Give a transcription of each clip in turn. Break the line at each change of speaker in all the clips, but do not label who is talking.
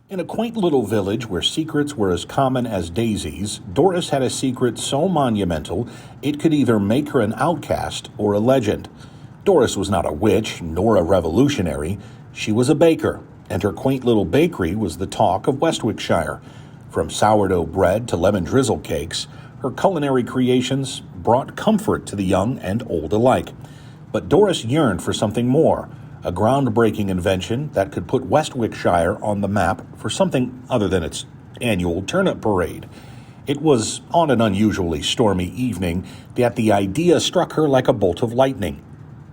In a quaint little village where secrets were as common as daisies, Doris had a secret so monumental it could either make her an outcast or a legend. Doris was not a witch nor a revolutionary. She was a baker, and her quaint little bakery was the talk of Westwickshire. From sourdough bread to lemon drizzle cakes, her culinary creations brought comfort to the young and old alike. But Doris yearned for something more, a groundbreaking invention that could put Westwickshire on the map for something other than its annual turnip parade. It was on an unusually stormy evening that the idea struck her like a bolt of lightning.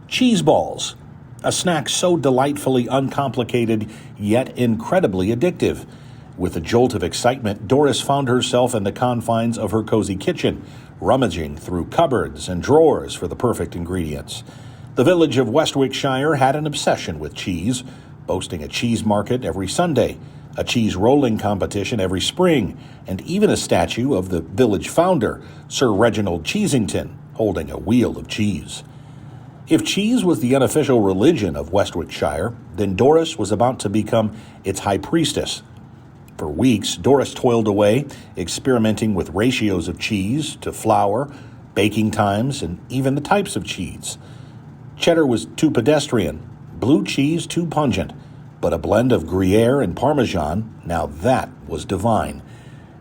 Cheeseballs, a snack so delightfully uncomplicated yet incredibly addictive. With a jolt of excitement, Doris found herself in the confines of her cozy kitchen, rummaging through cupboards and drawers for the perfect ingredients. The village of Westwickshire had an obsession with cheese, boasting a cheese market every Sunday, a cheese rolling competition every spring, and even a statue of the village founder, Sir Reginald Cheesington, holding a wheel of cheese. If cheese was the unofficial religion of Westwickshire, then Doris was about to become its high priestess. For weeks, Doris toiled away, experimenting with ratios of cheese to flour, baking times, and even the types of cheese. Cheddar was too pedestrian, blue cheese too pungent, but a blend of Gruyere and Parmesan, now that was divine.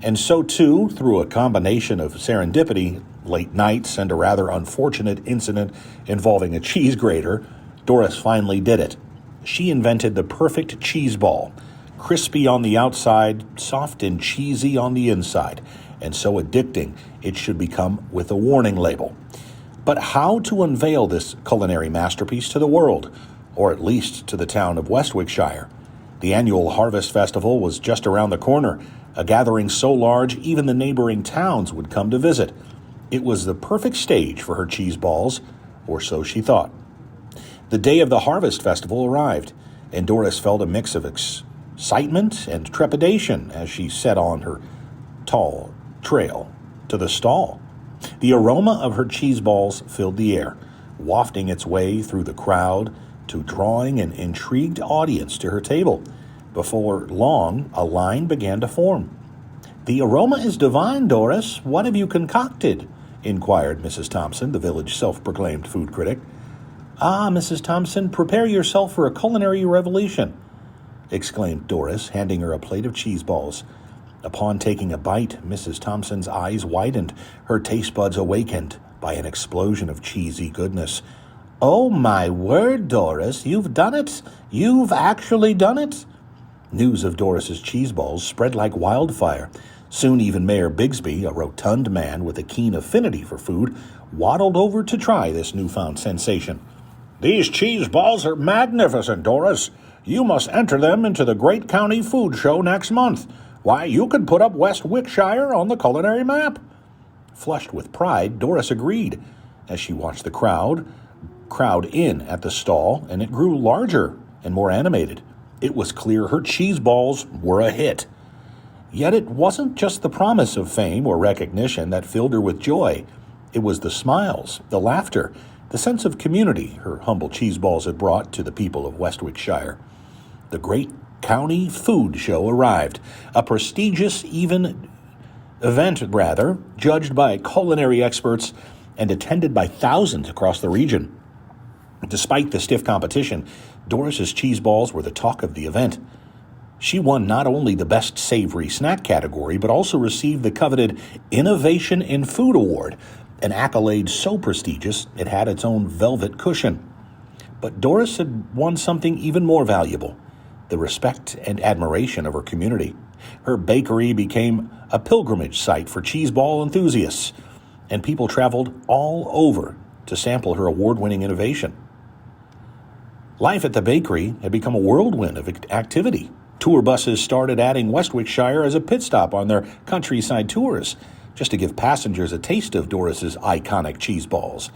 And so too, through a combination of serendipity, late nights, and a rather unfortunate incident involving a cheese grater, Doris finally did it. She invented the perfect cheese ball, crispy on the outside, soft and cheesy on the inside, and so addicting it should become with a warning label. But how to unveil this culinary masterpiece to the world, or at least to the town of Westwickshire? The annual Harvest Festival was just around the corner, a gathering so large even the neighboring towns would come to visit. It was the perfect stage for her cheese balls, or so she thought. The day of the Harvest Festival arrived, and Doris felt a mix of excitement and trepidation as she set on her tall trail to the stall. The aroma of her cheese balls filled the air, wafting its way through the crowd to drawing an intrigued audience to her table. Before long, a line began to form. "The aroma is divine, Doris. What have you concocted?" inquired Mrs. Thompson, the village self-proclaimed food critic. "Ah, Mrs. Thompson, prepare yourself for a culinary revolution," exclaimed Doris, handing her a plate of cheese balls. Upon taking a bite, Mrs. Thompson's eyes widened, her taste buds awakened by an explosion of cheesy goodness. "Oh, my word, Doris, you've done it! You've actually done it!" News of Doris's cheese balls spread like wildfire. Soon even Mayor Bigsby, a rotund man with a keen affinity for food, waddled over to try this newfound sensation. "These cheese balls are magnificent, Doris. You must enter them into the great county food show next month. Why, you could put up Westwickshire on the culinary map." Flushed with pride, Doris agreed as she watched the crowd in at the stall, and it grew larger and more animated. It was clear her cheese balls were a hit. Yet it wasn't just the promise of fame or recognition that filled her with joy. It was the smiles, the laughter, the sense of community her humble cheese balls had brought to the people of Westwickshire. The great county food show arrived, a prestigious event, judged by culinary experts and attended by thousands across the region. Despite the stiff competition, Doris's cheese balls were the talk of the event. She won not only the Best Savory Snack category, but also received the coveted Innovation in Food Award, an accolade so prestigious it had its own velvet cushion. But Doris had won something even more valuable: the respect and admiration of her community. Her bakery became a pilgrimage site for cheese ball enthusiasts, and people traveled all over to sample her award-winning innovation. Life at the bakery had become a whirlwind of activity. Tour buses started adding Westwickshire as a pit stop on their countryside tours, just to give passengers a taste of Doris's iconic cheese balls.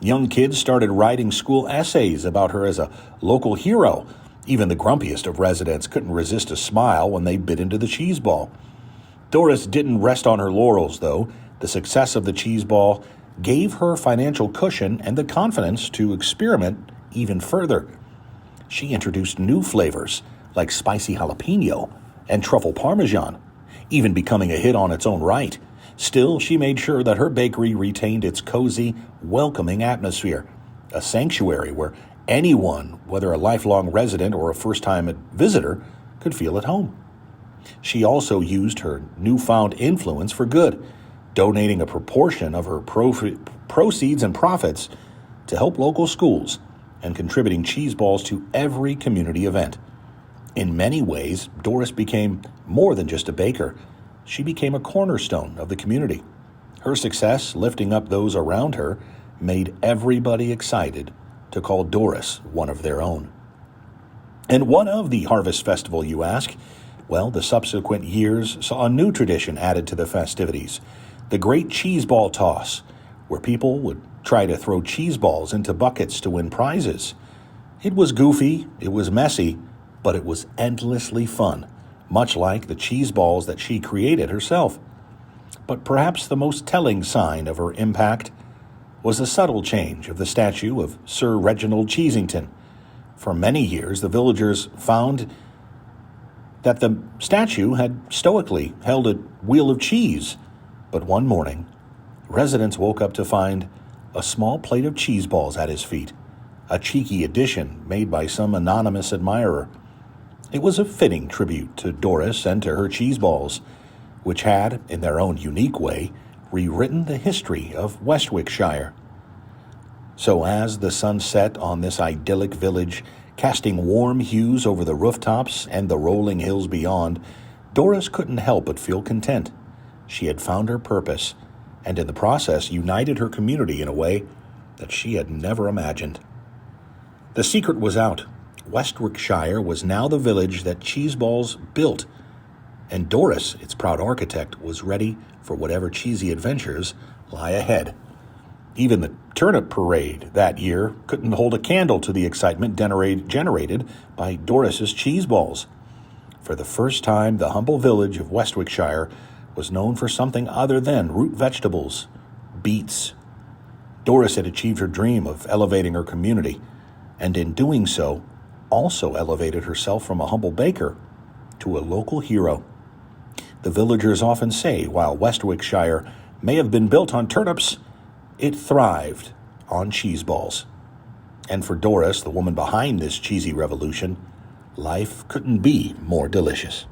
Young kids started writing school essays about her as a local hero. Even the grumpiest of residents couldn't resist a smile when they bit into the cheese ball. Doris didn't rest on her laurels, though. The success of the cheese ball gave her financial cushion and the confidence to experiment even further. She introduced new flavors, like spicy jalapeno, and truffle parmesan, even becoming a hit on its own right. Still, she made sure that her bakery retained its cozy, welcoming atmosphere, a sanctuary where anyone, whether a lifelong resident or a first-time visitor, could feel at home. She also used her newfound influence for good, donating a proportion of her proceeds and profits to help local schools and contributing Cheeseballs to every community event. In many ways, Doris became more than just a baker. She became a cornerstone of the community. Her success, lifting up those around her, made everybody excited to call Doris one of their own. And what of the Harvest Festival, you ask? Well, the subsequent years saw a new tradition added to the festivities, the Great Cheeseball Toss, where people would try to throw cheese balls into buckets to win prizes. It was goofy, it was messy, but it was endlessly fun, much like the cheese balls that she created herself. But perhaps the most telling sign of her impact was the subtle change of the statue of Sir Reginald Cheesington. For many years, the villagers found that the statue had stoically held a wheel of cheese, but one morning, residents woke up to find a small plate of cheese balls at his feet, a cheeky addition made by some anonymous admirer. It was a fitting tribute to Doris and to her cheese balls, which had, in their own unique way, rewritten the history of Westwickshire. So as the sun set on this idyllic village, casting warm hues over the rooftops and the rolling hills beyond, Doris couldn't help but feel content. She had found her purpose, and in the process united her community in a way that she had never imagined. The secret was out. Westwickshire was now the village that Cheeseballs built, and Doris, its proud architect, was ready for whatever cheesy adventures lie ahead. Even the turnip parade that year couldn't hold a candle to the excitement generated by Doris's Cheeseballs. For the first time, the humble village of Westwickshire was known for something other than root vegetables, beets. Doris had achieved her dream of elevating her community, and in doing so, also elevated herself from a humble baker to a local hero. The villagers often say, while Westwickshire may have been built on turnips, it thrived on cheeseballs. And for Doris, the woman behind this cheesy revolution, life couldn't be more delicious.